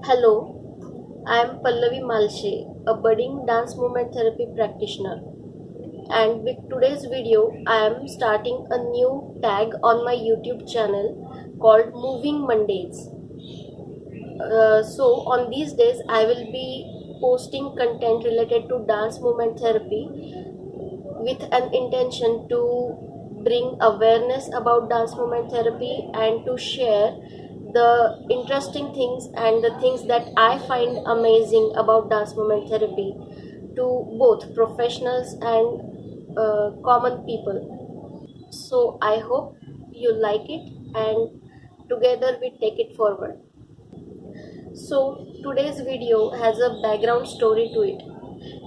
Hello, I am Pallavi Malshe, a budding dance movement therapy practitioner. And with today's video, I am starting a new tag on my YouTube channel called Moving Mondays. On these days, I will be posting content related to dance movement therapy with an intention to bring awareness about dance movement therapy and to share the interesting things and the things that I find amazing about dance movement therapy to both professionals and common people. So I hope you like it and together we take it forward. So today's video has a background story to it.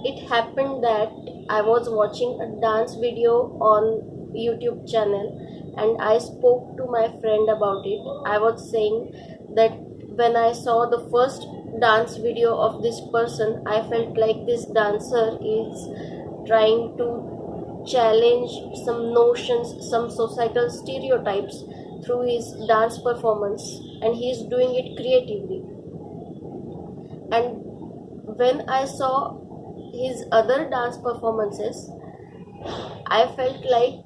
It happened that I was watching a dance video on YouTube channel and I spoke to my friend about it. I was saying that when I saw the first dance video of this person, I felt like this dancer is trying to challenge some notions, some societal stereotypes through his dance performance, and he is doing it creatively. And when I saw his other dance performances, I felt like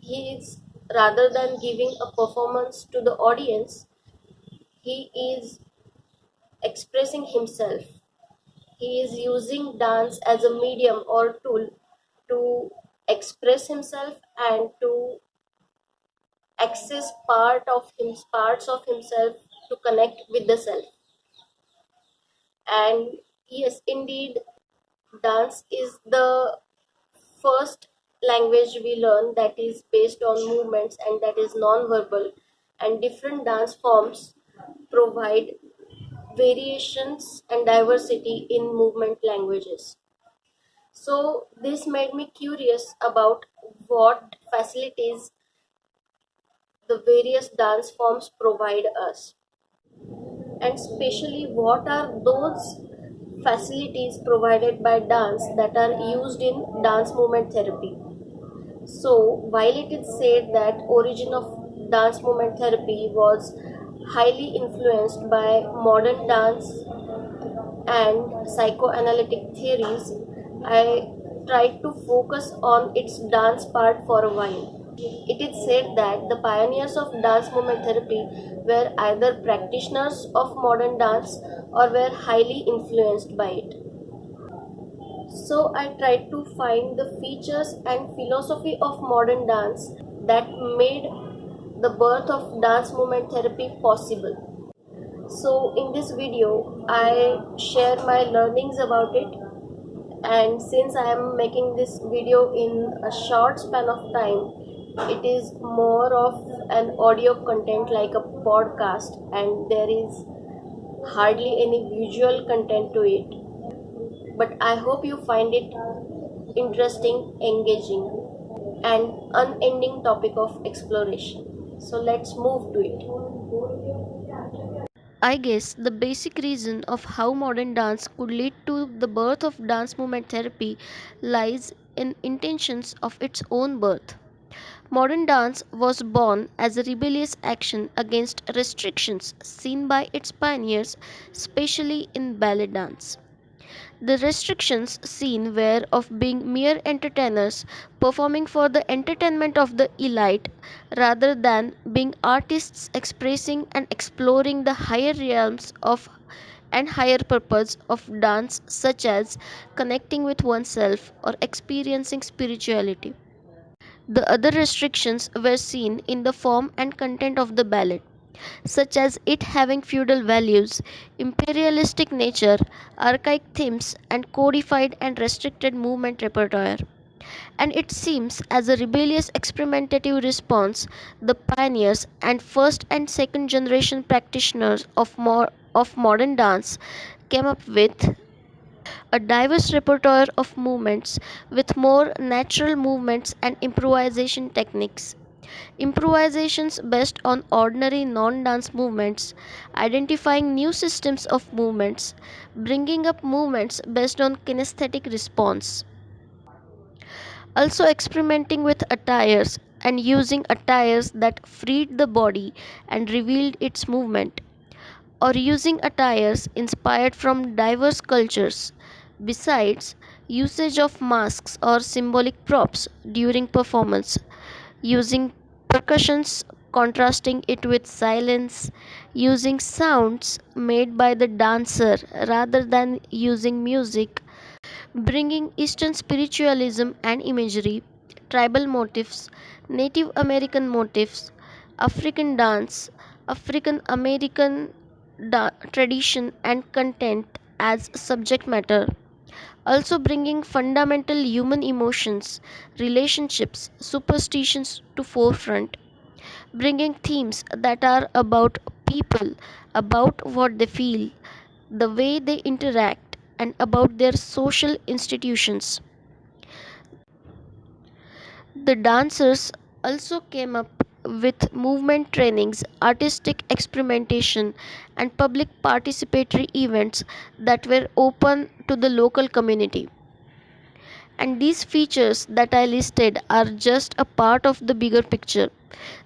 he is, rather than giving a performance to the audience, he is expressing himself. He is using dance as a medium or tool to express himself and to access parts of himself to connect with the self. And yes, indeed, dance is the first language we learn that is based on movements and that is non-verbal, and different dance forms provide variations and diversity in movement languages. So this made me curious about what facilities the various dance forms provide us, and especially what are those facilities provided by dance that are used in dance movement therapy. So while it is said that origin of dance movement therapy was highly influenced by modern dance and psychoanalytic theories, I tried to focus on its dance part for a while. It is said that the pioneers of dance movement therapy were either practitioners of modern dance or were highly influenced by it. So I tried to find the features and philosophy of modern dance that made the birth of dance movement therapy possible. So in this video, I share my learnings about it, and since I am making this video in a short span of time, it is more of an audio content like a podcast, and there is hardly any visual content to it. But I hope you find it interesting, engaging, and unending topic of exploration. So let's move to it. I guess the basic reason of how modern dance could lead to the birth of dance movement therapy lies in intentions of its own birth. Modern dance was born as a rebellious action against restrictions seen by its pioneers, especially in ballet dance. The restrictions seen were of being mere entertainers performing for the entertainment of the elite rather than being artists expressing and exploring the higher realms of and higher purpose of dance, such as connecting with oneself or experiencing spirituality. The other restrictions were seen in the form and content of the ballet, such as it having feudal values, imperialistic nature, archaic themes, and codified and restricted movement repertoire. And it seems as a rebellious experimentative response, the pioneers and first and second generation practitioners of modern dance came up with a diverse repertoire of movements with more natural movements and improvisation techniques. Improvisations based on ordinary non dance movements, identifying new systems of movements, bringing up movements based on kinesthetic response. Also, experimenting with attires and using attires that freed the body and revealed its movement. or using attires inspired from diverse cultures. Besides, usage of masks or symbolic props during performance, using percussions, contrasting it with silence, using sounds made by the dancer rather than using music, bringing Eastern spiritualism and imagery, tribal motifs, Native American motifs, African dance, African American tradition and content as subject matter. Also bringing fundamental human emotions, relationships, superstitions to forefront, bringing themes that are about people, about what they feel, the way they interact, and about their social institutions. The dancers also came up with movement trainings, artistic experimentation, and public participatory events that were open to the local community. And these features that I listed are just a part of the bigger picture.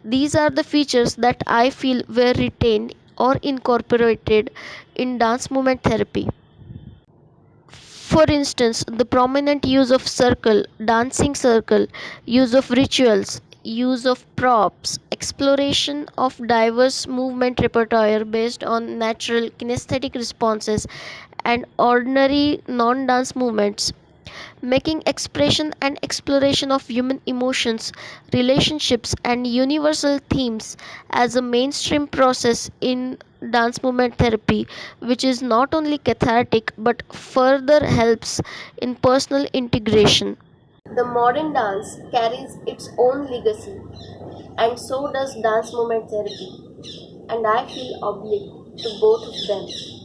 These are the features that I feel were retained or incorporated in dance movement therapy. For instance, the prominent use of circle, dancing circle, use of rituals, use of props, exploration of diverse movement repertoire based on natural kinesthetic responses and ordinary non dance movements, making expression and exploration of human emotions, relationships, and universal themes as a mainstream process in dance movement therapy, which is not only cathartic but further helps in personal integration. The modern dance carries its own legacy, and so does dance movement therapy, and I feel obliged to both of them.